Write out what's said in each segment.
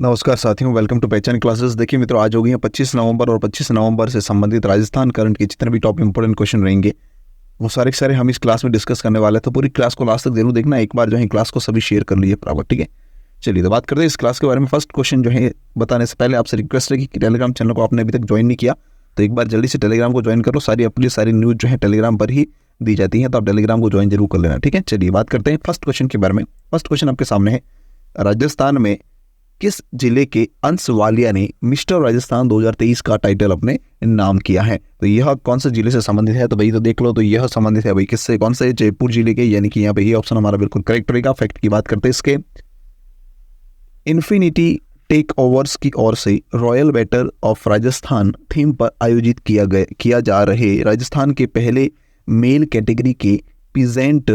नमस्कार साथियों, welcome to पहचान क्लासेस। देखिए मित्रों, आज हो गई है 25 नवंबर और 25 नवंबर से संबंधित राजस्थान करंट के जितने भी टॉप इंपोर्टेंट क्वेश्चन रहेंगे वो सारे के सारे हम इस क्लास में डिस्कस करने वाले हैं। तो पूरी क्लास को लास्ट तक जरूर देखना। एक बार जो है क्लास को सभी शेयर कर लीजिए बराबर, ठीक है। चलिए तो बात करते हैं इस क्लास के बारे में। फर्स्ट क्वेश्चन जो है बताने से पहले आपसे रिक्वेस्ट है कि टेलीग्राम चैनल को आपने अभी तक ज्वाइन नहीं किया तो एक बार जल्दी से टेलीग्राम को ज्वाइन कर लो। सारी अपनी सारी न्यूज़ जो है टेलीग्राम पर ही दी जाती है, तो आप टेलीग्राम को ज्वाइन जरूर कर लेना, ठीक है। चलिए बात करते हैं फर्स्ट क्वेश्चन के बारे में। फर्स्ट क्वेश्चन आपके सामने है, राजस्थान में किस जिले के अंश वालिया ने मिस्टर राजस्थान 2023 का टाइटल अपने नाम किया है? तो यह कौन से जिले से संबंधित है? तो भाई तो देख लो, तो यह संबंधित है भाई किससे, कौन से? जयपुर जिले के, यानी कि यहाँ पे ये ऑप्शन हमारा बिल्कुल करेक्ट रहेगा। फैक्ट की बात करते हैं इसके, इन्फिनिटी टेक ओवर्स की ओर से royal battle of Rajasthan theme पर आयोजित किया जा रहे राजस्थान के पहले मेल कैटेगरी के पीजेंट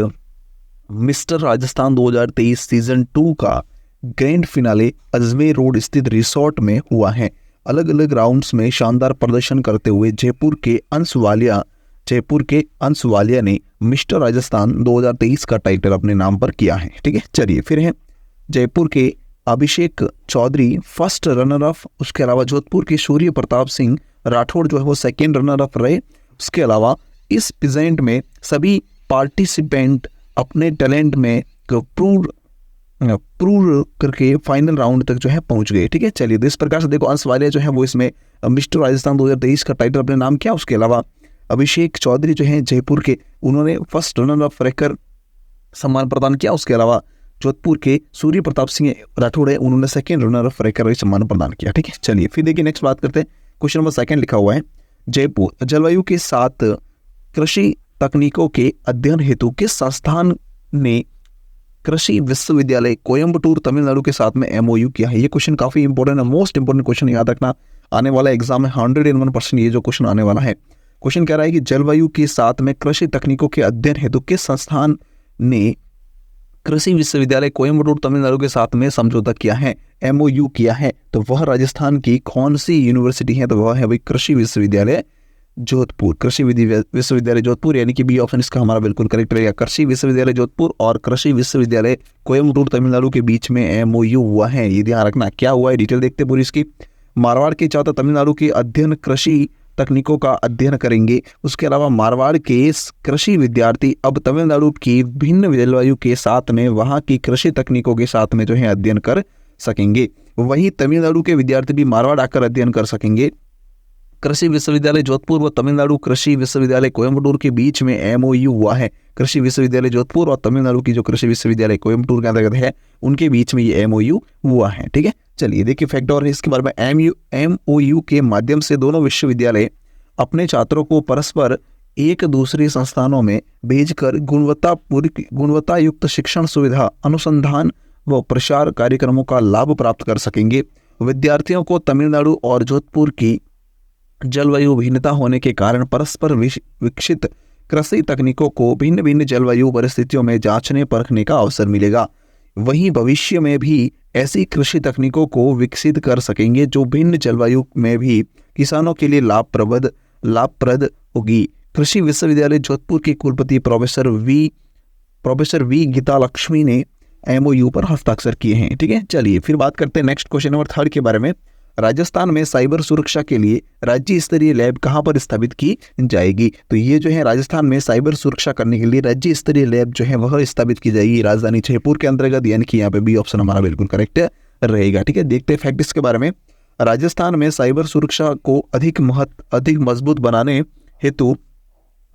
मिस्टर राजस्थान 2023 सीजन 2 का ग्रैंड फिनाले अजमेर रोड स्थित रिसोर्ट में हुआ है। अलग अलग राउंड्स में शानदार प्रदर्शन करते हुए जयपुर के अंश वालिया ने मिस्टर राजस्थान 2023 का टाइटल अपने नाम पर किया है, ठीक है। चलिए फिर है, जयपुर के अभिषेक चौधरी फर्स्ट रनर अप, उसके अलावा जोधपुर के सूर्य प्रताप सिंह राठौड़ जो है वो सेकेंड रनर अप रहे। उसके अलावा इस इवेंट में सभी पार्टिसिपेंट अपने टैलेंट में प्रूव करके फाइनल राउंड तक जो है पहुंच गए, ठीक है। चलिए तो इस प्रकार से देखो, अंश वालिया जो है वो इसमें मिस्टर राजस्थान 2023 का टाइटल अपने नाम किया। उसके अलावा अभिषेक चौधरी जो है जयपुर के, उन्होंने फर्स्ट रनर अप रहकर सम्मान प्रदान किया। उसके अलावा जोधपुर के सूर्य प्रताप सिंह राठौड़ है, उन्होंने सेकेंड रनर अप रहकर सम्मान प्रदान किया, ठीक है। चलिए फिर देखिए नेक्स्ट बात करते हैं। क्वेश्चन नंबर 2 लिखा हुआ है, जयपुर जलवायु के साथ कृषि तकनीकों के अध्ययन हेतु किस संस्थान ने कृषि विश्वविद्यालय कोयम्बटूर तमिलनाडु के साथ में MOU किया है? ये क्वेश्चन काफी इंपॉर्टेंट है, मोस्ट इंपॉर्टेंट क्वेश्चन, याद रखना आने वाला एग्जाम में 101% ये जो क्वेश्चन आने वाला है। क्वेश्चन कह रहा है कि जलवायु के साथ में कृषि तकनीकों के अध्ययन हेतु किस संस्थान ने कृषि विश्वविद्यालय कोयम्बटूर तमिलनाडु के साथ में समझौता किया है, MOU किया है? तो वह राजस्थान की कौन सी यूनिवर्सिटी है? तो वह है भाई कृषि विश्वविद्यालय जोधपुर। कृषि विश्वविद्यालय जोधपुर, यानी कि बी ऑप्शन इसका हमारा बिल्कुल करेक्ट रहेगा। कृषि विश्वविद्यालय जोधपुर और कृषि विश्वविद्यालय कोयम्बटूर तमिलनाडु के बीच में MOU हुआ है, ये ध्यान रखना। क्या हुआ है डिटेल देखते पूरी इसकी। मारवाड़ के छात्र तमिलनाडु के अध्ययन कृषि तकनीकों का अध्ययन करेंगे। उसके अलावा मारवाड़ के कृषि विद्यार्थी अब तमिलनाडु की भिन्न जलवायु के साथ में वहाँ की कृषि तकनीकों के साथ में जो है अध्ययन कर सकेंगे। वहीं तमिलनाडु के विद्यार्थी भी मारवाड़ आकर अध्ययन कर सकेंगे। कृषि विश्वविद्यालय जोधपुर व तमिलनाडु कृषि विश्वविद्यालय कोयम्बटूर के बीच में MOU हुआ है। कृषि विश्वविद्यालय जोधपुर और तमिलनाडु की जो कृषि विश्वविद्यालय कोयम्बटूर के अंतर्गत है, उनके बीच में ये MOU हुआ है, ठीक है। चलिए देखिए फैक्ट और इसके बारे में। MOU के माध्यम से दोनों विश्वविद्यालय अपने छात्रों को परस्पर एक दूसरे संस्थानों में भेजकर गुणवत्तायुक्त शिक्षण सुविधा, अनुसंधान व प्रसार कार्यक्रमों का लाभ प्राप्त कर सकेंगे। विद्यार्थियों को तमिलनाडु और जोधपुर की जलवायु भिन्नता होने के कारण परस्पर विकसित कृषि तकनीकों को भिन्न भिन्न जलवायु परिस्थितियों में जांचने परखने का अवसर मिलेगा। वहीं भविष्य में भी ऐसी कृषि तकनीकों को विकसित कर सकेंगे जो भिन्न जलवायु में भी किसानों के लिए लाभप्रद होगी। कृषि विश्वविद्यालय जोधपुर के कुलपति प्रोफेसर वी गीता लक्ष्मी ने MOU पर हस्ताक्षर किए हैं, ठीक है। चलिए फिर बात करते हैं नेक्स्ट क्वेश्चन नंबर 3 के बारे में। राजस्थान में साइबर सुरक्षा के लिए राज्य स्तरीय लैब कहां पर स्थापित की जाएगी? तो ये जो है राजस्थान में साइबर सुरक्षा करने के लिए राज्य स्तरीय लैब जो है वह स्थापित की जाएगी राजधानी जयपुर के अंतर्गत, यानी कि यहाँ पे बी ऑप्शन हमारा बिल्कुल करेक्ट रहेगा, ठीक है। देखते हैं फैक्ट इसके बारे में। राजस्थान में साइबर सुरक्षा को अधिक मजबूत बनाने हेतु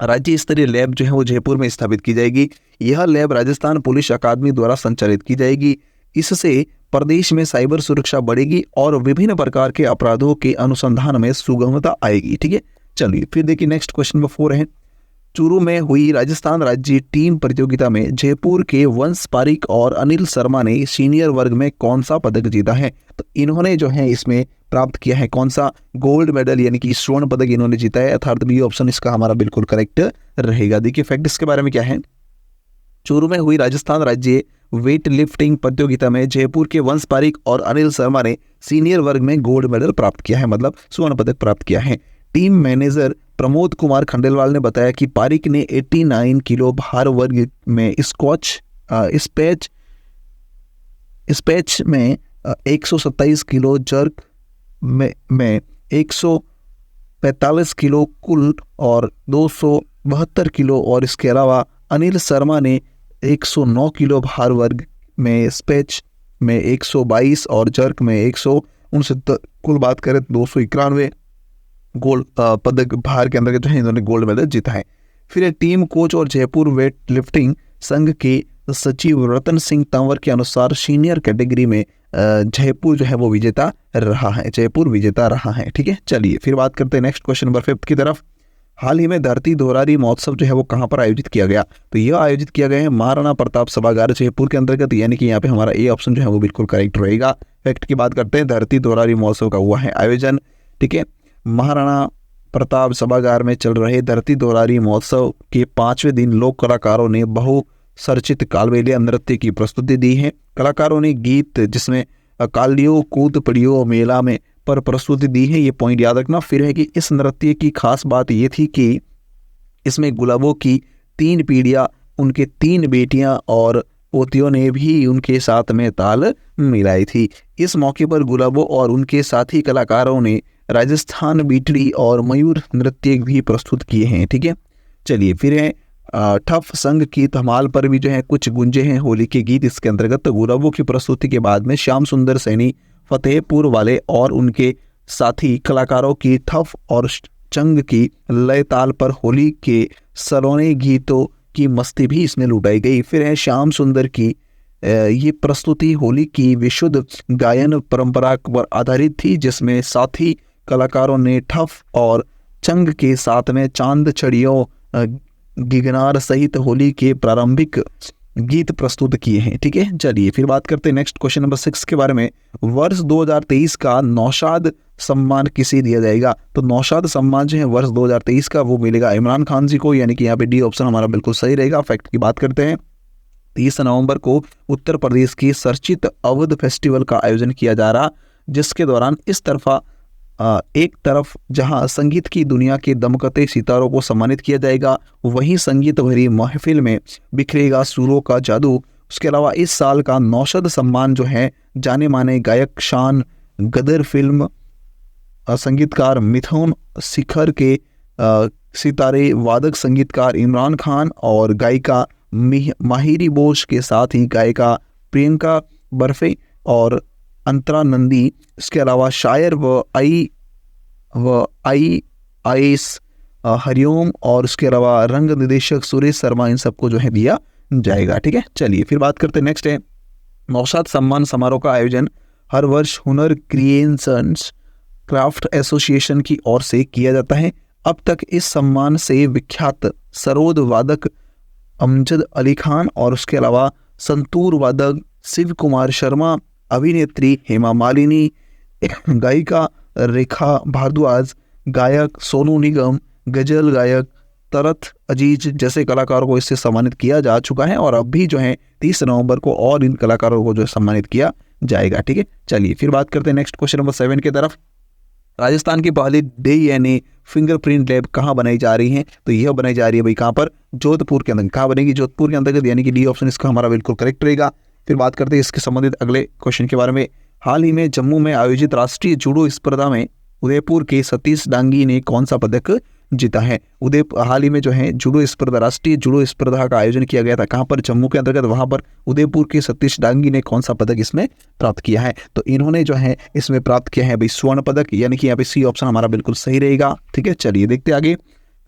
राज्य स्तरीय लैब जो है वो जयपुर में स्थापित की जाएगी। यह लैब राजस्थान पुलिस अकादमी द्वारा संचालित की जाएगी। इससे प्रदेश में साइबर सुरक्षा बढ़ेगी और विभिन्न प्रकार के अपराधों के अनुसंधान में सुगमता आएगी, ठीक है। चलिए फिर देखिए नेक्स्ट क्वेश्चन नंबर 4 है, चूरू में हुई राजस्थान राज्य टीम प्रतियोगिता में जयपुर के वंश पारिक और अनिल शर्मा ने सीनियर वर्ग में कौन सा पदक जीता है? तो इन्होंने जो है इसमें प्राप्त किया है कौन सा? गोल्ड मेडल, यानी कि स्वर्ण पदक इन्होंने जीता है, अर्थात बी ऑप्शन इसका हमारा बिल्कुल करेक्ट रहेगा। देखिए फैक्ट इसके बारे में क्या है। चूरू में हुई राजस्थान राज्य वेट लिफ्टिंग प्रतियोगिता में जयपुर के वंश पारिक और अनिल शर्मा ने सीनियर वर्ग में गोल्ड मेडल प्राप्त किया है, मतलब स्वर्ण पदक प्राप्त किया है। टीम मैनेजर प्रमोद कुमार खंडेलवाल ने बताया कि पारिक ने 89 किलो भार वर्ग में स्पैच में 127 किलो, जर्क में 145 किलो कुल और 272 किलो। और इसके अलावा अनिल शर्मा ने 109 किलो भार वर्ग में स्पेच में 122 और जर्क में 169, कुल बात करें 291 गोल्ड पदक भार के अंदर जो है इन्होंने गोल्ड मेडल जीता है। फिर टीम कोच और जयपुर वेट लिफ्टिंग संघ के सचिव रतन सिंह तंवर के अनुसार सीनियर कैटेगरी में जयपुर जो है वो विजेता रहा है, जयपुर विजेता रहा है। ठीक है, चलिए फिर बात करते हैं नेक्स्ट क्वेश्चन नंबर 5 की तरफ। हाल ही में धरती दोहरारी महोत्सव जो है वो कहाँ पर आयोजित किया गया? तो यह आयोजित किया गया है महाराणा प्रताप सभागार जयपुर के अंतर्गत, यानी कि यहाँ पे हमारा ए ऑप्शन जो है वो बिल्कुल करेक्ट रहेगा। फैक्ट की बात करते हैं, धरती दोहरारी महोत्सव का हुआ है आयोजन। ठीक है, महाराणा प्रताप सभागार में चल रहे धरती दोहरारी महोत्सव के 5वें दिन लोक कलाकारों ने बहुचर्चित कालबेलिया नृत्य की प्रस्तुति दी है। कलाकारों ने गीत जिसमें कालियो कूद पड़ियो मेला में पर प्रस्तुति दी है, ये पॉइंट याद रखना। फिर है कि इस नृत्य की खास बात ये थी कि इसमें गुलाबों की 3 पीढ़ियां, उनके 3 बेटियां और पोतियों ने भी उनके साथ में ताल मिलाई थी। इस मौके पर गुलाबों और उनके साथी कलाकारों ने राजस्थान बीटड़ी और मयूर नृत्य भी प्रस्तुत किए हैं। ठीक है, चलिए फिर है ठफ संघ की धमाल पर भी जो है कुछ गुंजे हैं होली के गीत इसके अंतर्गत। गुलाबों की प्रस्तुति के बाद में श्याम सुंदर सैनी, फतेहपुर वाले और उनके साथी कलाकारों की ठफ और चंग की लय ताल पर होली के सलोने गीतों की मस्ती भी इसमें लुटाई गई। फिर है श्याम सुंदर की ये प्रस्तुति होली की विशुद्ध गायन परंपरा पर आधारित थी, जिसमें साथी कलाकारों ने ठफ और चंग के साथ में चांद छड़ियों, गिगनार सहित होली के प्रारंभिक गीत प्रस्तुत किए हैं। ठीक है, चलिए फिर बात करते हैं नेक्स्ट क्वेश्चन नंबर 6 के बारे में। वर्ष 2023 का नौशाद सम्मान किसे दिया जाएगा? तो नौशाद सम्मान जो है वर्ष 2023 का वो मिलेगा इमरान खान जी को, यानी कि यहाँ पे डी ऑप्शन हमारा बिल्कुल सही रहेगा। फैक्ट की बात करते हैं, 30 नवंबर को उत्तर प्रदेश की चर्चित अवध फेस्टिवल का आयोजन किया जा रहा, जिसके दौरान इस तरफा एक तरफ जहां संगीत की दुनिया के दमकते सितारों को सम्मानित किया जाएगा, वहीं संगीत भरी महफिल में बिखरेगा सुरों का जादू। उसके अलावा इस साल का नौशाद सम्मान जो है जाने माने गायक शान गदर, फिल्म संगीतकार मिथुन शिखर के सितारे वादक संगीतकार इमरान खान और गायिका माहिरी बोस के साथ ही गायिका प्रियंका बर्फे और अंतरा नंदी, इसके अलावा शायर व आई आईएस हरिओम और उसके अलावा रंग निर्देशक सुरेश शर्मा, इन सबको जो है दिया जाएगा। ठीक है, चलिए फिर बात करते हैं नेक्स्ट है नौशाद सम्मान समारोह का आयोजन हर वर्ष हुनर क्रिएशंस क्राफ्ट एसोसिएशन की ओर से किया जाता है। अब तक इस सम्मान से विख्यात सरोद वादक अमजद अली खान और उसके अलावा संतूर वादक शिव कुमार शर्मा, अभिनेत्री हेमा मालिनी, गायिका रेखा भारद्वाज, गायक सोनू निगम, गजल गायक तरत अजीज जैसे कलाकारों को इससे सम्मानित किया जा चुका है और अब भी जो है 30 नवंबर को और इन कलाकारों को जो है सम्मानित किया जाएगा। ठीक है, चलिए फिर बात करते हैं नेक्स्ट क्वेश्चन नंबर 7 की तरफ। राजस्थान की पहली डीएनए फिंगरप्रिंट लैब कहाँ बनाई जा रही है? तो यह बनाई जा रही है भाई कहाँ पर? जोधपुर के अंदर। कहाँ बनेगी? जोधपुर के अंतर्गत, यानी कि डी ऑप्शन इसका हमारा बिल्कुल करेक्ट रहेगा। फिर बात करते हैं इसके संबंधित अगले क्वेश्चन के बारे में। हाल ही में जम्मू में आयोजित राष्ट्रीय जूडो स्पर्धा में उदयपुर के सतीश डांगी ने कौन सा पदक जीता है? हाल ही में जो है जूडो स्पर्धा, राष्ट्रीय जूडो स्पर्धा का आयोजन किया गया था, कहाँ पर? जम्मू के अंतर्गत। वहां पर उदयपुर के सतीश डांगी ने कौन सा पदक इसमें प्राप्त किया है? तो इन्होंने जो है इसमें प्राप्त किया है भाई स्वर्ण पदक, यानी कि यहाँ पे सी ऑप्शन हमारा बिल्कुल सही रहेगा। ठीक है, चलिए देखते आगे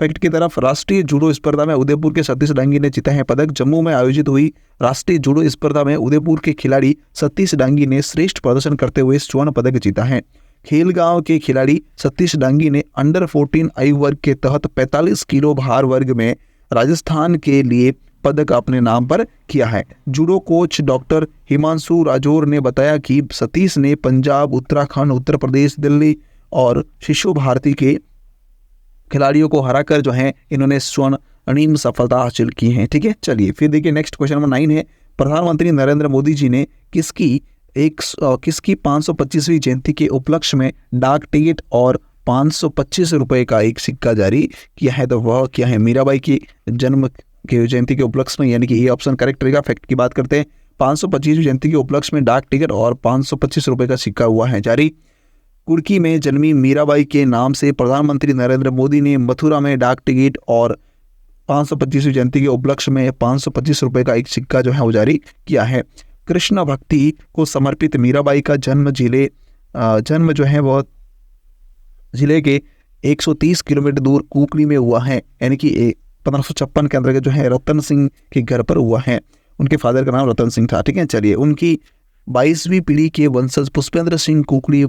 फैक्ट की तरफ। राष्ट्रीय जूडो स्पर्धा में उदयपुर के सतीश डांगी ने जीता है पदक। जम्मू में आयोजित हुई राष्ट्रीय जूडो स्पर्धा में उदयपुर के खिलाड़ी सतीश डांगी ने श्रेष्ठ प्रदर्शन करते हुए स्वर्ण पदक जीता है। खेलगांव के खिलाड़ी सतीश डांगी ने अंडर 14 आयु वर्ग के तहत 45 किलो भार वर्ग में राजस्थान के लिए पदक अपने नाम पर किया है। Judo coach doctor Himanshu Rajouri ने बताया कि सतीश ने पंजाब, उत्तराखंड, उत्तर प्रदेश, दिल्ली और शिशु भारती के खिलाड़ियों को हराकर जो है इन्होंने स्वर्णिम सफलता हासिल की है। ठीक है, चलिए फिर देखिए नेक्स्ट क्वेश्चन नंबर 9 है। प्रधानमंत्री नरेंद्र मोदी जी ने किसकी 525वीं जयंती के उपलक्ष्य में डाक टिकट और 525 रुपए का एक सिक्का जारी किया है? तो वह क्या है? मीराबाई की जन्म के जयंती के उपलक्ष्य में, यानी कि ये ऑप्शन करेक्ट रहेगा। फैक्ट की बात करते हैं, 525वीं जयंती के उपलक्ष्य में डाक टिकट और 525 रुपये का सिक्का हुआ है जारी। कुर्की में जन्मी मीराबाई के नाम से प्रधानमंत्री नरेंद्र मोदी ने मथुरा में डाक टिकट और 525वीं जयंती के उपलक्ष्य में 525 रुपये का एक सिक्का जो है वो जारी किया है। कृष्ण भक्ति को समर्पित मीराबाई का जन्म जो है वह जिले के 130 किलोमीटर दूर कुकली में हुआ है, यानी कि 1556 के अंतर्गत जो है रतन सिंह के घर पर हुआ है। उनके फादर का नाम रतन सिंह था, ठीक है। चलिए, उनकी 22वीं पीढ़ी के वंशज पुष्पेंद्र सिंह कुकली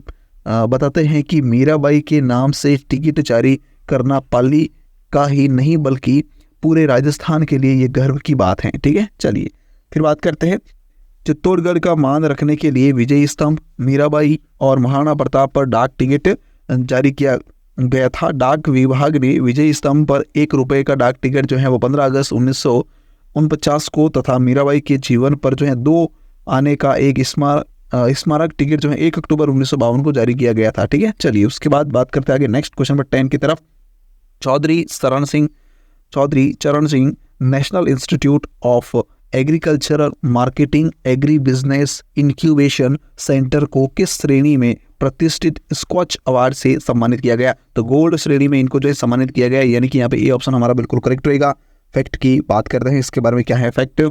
बताते हैं कि मीराबाई के नाम से टिकट जारी करना पाली का ही नहीं बल्कि पूरे राजस्थान के लिए ये गर्व की बात है, ठीक है। चलिए फिर बात करते हैं चित्तौड़गढ़ का मान रखने के लिए विजय स्तंभ, मीराबाई और महाराणा प्रताप पर डाक टिकट जारी किया गया था। डाक विभाग ने विजय स्तंभ पर 1 रुपये का डाक टिकट जो है वो 15 अगस्त 1949 को तथा मीराबाई के जीवन पर जो है 2 आने का एक स्मारक टिकट जो है 1 अक्टूबर 1952 को जारी किया गया था, ठीक है। चलिए उसके बाद बात करते हैं आगे नेक्स्ट क्वेश्चन नंबर 10 की तरफ। चौधरी चरण Singh national institute of agricultural marketing agri business incubation centre को किस श्रेणी में प्रतिष्ठित स्कॉच अवार्ड से सम्मानित किया गया? तो गोल्ड श्रेणी में इनको जो है सम्मानित किया गया, यानी कि यहाँ पे ए ऑप्शन हमारा बिल्कुल करेक्ट रहेगा। फैक्ट की बात करते हैं, इसके बारे में क्या है फैक्ट।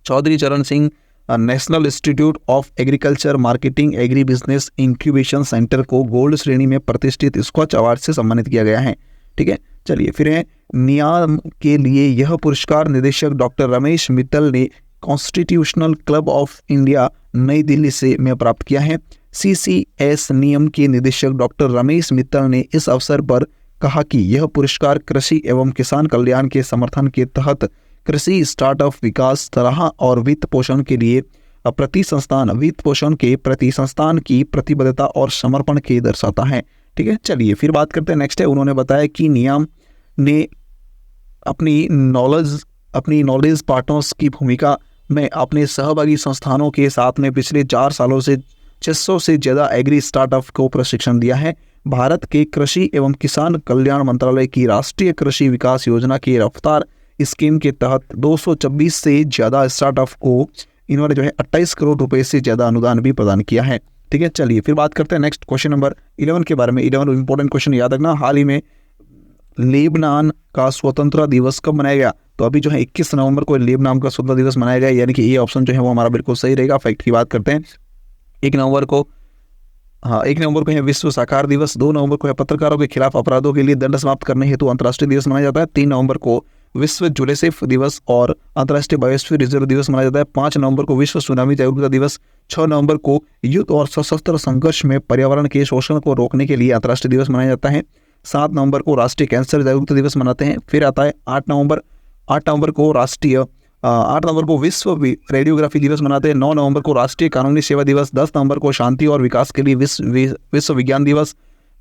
चौधरी चरण Singh national institute of agriculture marketing agri business incubation centre को गोल्ड श्रेणी में प्रतिष्ठित स्कॉच अवार्ड से सम्मानित किया गया है, ठीक है। चलिए फिर है नियाम के लिए यह पुरस्कार निदेशक डॉक्टर रमेश मित्तल ने कॉन्स्टिट्यूशनल क्लब ऑफ इंडिया नई दिल्ली से में प्राप्त किया है। CCS नियम के निदेशक डॉक्टर रमेश मित्तल ने इस अवसर पर कहा कि यह पुरस्कार कृषि एवं किसान कल्याण के समर्थन के तहत कृषि स्टार्टअप विकास, सलाह और वित्त पोषण के प्रति संस्थान की प्रतिबद्धता और समर्पण के दर्शाता है, ठीक है। चलिए फिर बात करते हैं नेक्स्ट है। उन्होंने बताया कि नियाम ने अपनी नॉलेज पार्टनर्स की भूमिका में अपने सहभागी संस्थानों के साथ में पिछले 4 सालों से 600 से ज़्यादा एग्री स्टार्टअप को प्रशिक्षण दिया है। भारत के कृषि एवं किसान कल्याण मंत्रालय की राष्ट्रीय कृषि विकास योजना की रफ्तार स्कीम के तहत 226 से ज़्यादा स्टार्टअप को इन्होंने जो है 28 करोड़ रुपए से ज़्यादा अनुदान भी प्रदान किया है, ठीक है। चलिए फिर बात करते हैं नेक्स्ट क्वेश्चन नंबर 11 के बारे में। 11 इंपॉर्टेंट क्वेश्चन याद रखना। हाल ही में लेबनान का स्वतंत्रता दिवस कब मनाया गया? तो अभी जो है 21 नवंबर को लेबनान का स्वतंत्रता दिवस मनाया गया, यानी कि ये ऑप्शन जो है वो हमारा बिल्कुल सही रहेगा। फैक्ट की बात करते हैं। 1 नवंबर को है विश्व साक्षर दिवस। 2 नवंबर को है पत्रकारों के खिलाफ अपराधों के लिए दंड समाप्त करने हेतु अंतर्राष्ट्रीय दिवस मनाया जाता है। 3 नवंबर को विश्व जुलेसिफ दिवस और अंतर्राष्ट्रीय बायोस्फीयर रिजर्व दिवस मनाया जाता है। 5 नवंबर को विश्व सुनामी जागरूकता दिवस। 6 नवंबर को युद्ध और सशस्त्र संघर्ष में पर्यावरण के शोषण को रोकने के लिए अंतर्राष्ट्रीय दिवस मनाया जाता है। 7 नवंबर को राष्ट्रीय कैंसर जागरूकता दिवस मनाते हैं। फिर आता है 8 नवंबर को विश्व रेडियोग्राफी दिवस मनाते हैं। 9 नवंबर को राष्ट्रीय कानूनी सेवा दिवस। 10 नवंबर को शांति और विकास के लिए विश्व विज्ञान दिवस।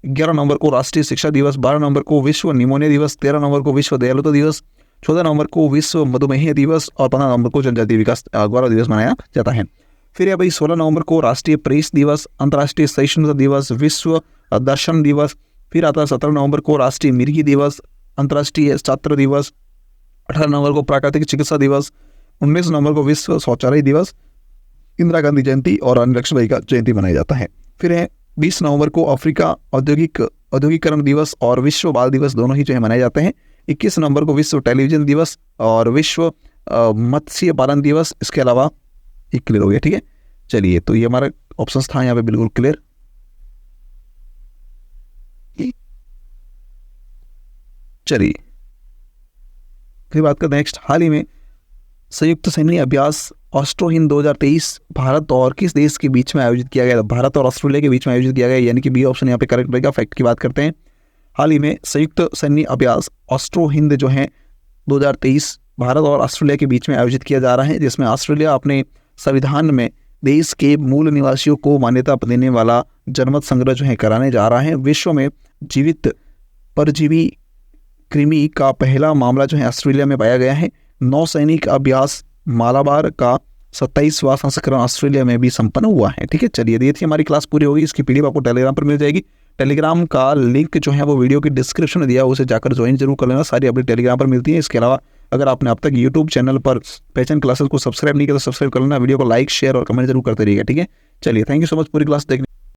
11 नवंबर को राष्ट्रीय शिक्षा दिवस। 12 नवंबर को विश्व निमोनिया दिवस। 13 नवंबर को विश्व दयालुता दिवस। 14 नवंबर को विश्व मधुमेह दिवस और 15 नवंबर को जनजातीय विकास गौरव दिवस मनाया जाता है। फिर है भाई 16 नवंबर को राष्ट्रीय प्रेस दिवस, अंतर्राष्ट्रीय सहिष्णुता दिवस, विश्व दर्शन दिवस। फिर आता है 17 नवंबर को राष्ट्रीय मिर्गी दिवस, अंतर्राष्ट्रीय छात्र दिवस। 18 नवंबर को प्राकृतिक चिकित्सा दिवस। 19 नवंबर को विश्व शौचालय दिवस, इंदिरा गांधी जयंती और रानी लक्ष्मीबाई का जयंती मनाया जाता है। फिर है 20 नवंबर को अफ्रीका औद्योगिकरण दिवस और विश्व बाल दिवस दोनों ही जो है मनाए जाते हैं। 21 नवंबर को विश्व टेलीविजन दिवस और विश्व मत्स्य पालन दिवस। इसके अलावा एक क्लियर हो गया, ठीक है। चलिए तो ये हमारा ऑप्शन था यहाँ पे बिल्कुल क्लियर। चलिए फिर बात करते हैं नेक्स्ट। हाल ही में संयुक्त सैन्य अभ्यास ऑस्ट्रो हिंद 2023 भारत और किस देश के बीच में आयोजित किया गया? भारत और ऑस्ट्रेलिया के बीच में आयोजित किया गया, यानी कि बी ऑप्शन यहाँ पे करेक्ट रहेगा। फैक्ट की बात करते हैं। हाल ही में संयुक्त सैन्य अभ्यास ऑस्ट्रो हिंद जो है 2023 भारत और ऑस्ट्रेलिया के बीच में आयोजित किया जा रहा है, जिसमें ऑस्ट्रेलिया अपने संविधान में देश के मूल निवासियों को मान्यता देने वाला जनमत संग्रह जो है कराने जा रहा है। विश्व में जीवित परजीवी कृमि का पहला मामला जो है ऑस्ट्रेलिया में पाया गया है। नौसैनिक अभ्यास मालाबार का 27वां संस्करण ऑस्ट्रेलिया में भी संपन्न हुआ है, ठीक है। चलिए ये थी हमारी क्लास पूरी होगी। इसकी पीडीएफ आपको टेलीग्राम पर मिल जाएगी। टेलीग्राम का लिंक जो है वो वीडियो के डिस्क्रिप्शन में दिया है, उसे जाकर ज्वाइन जरूर कर लेना। सारी अपडेट टेलीग्राम पर मिलती है। इसके अलावा अगर आपने अब तक यूट्यूब चैनल पर पहचान क्लासेस को सब्सक्राइब नहीं किया तो सब्सक्राइब कर लेना, वीडियो को लाइक शेयर और कमेंट जरूर करते रहिएगा, ठीक है। चलिए, थैंक यू सो मच पूरी क्लास देखने।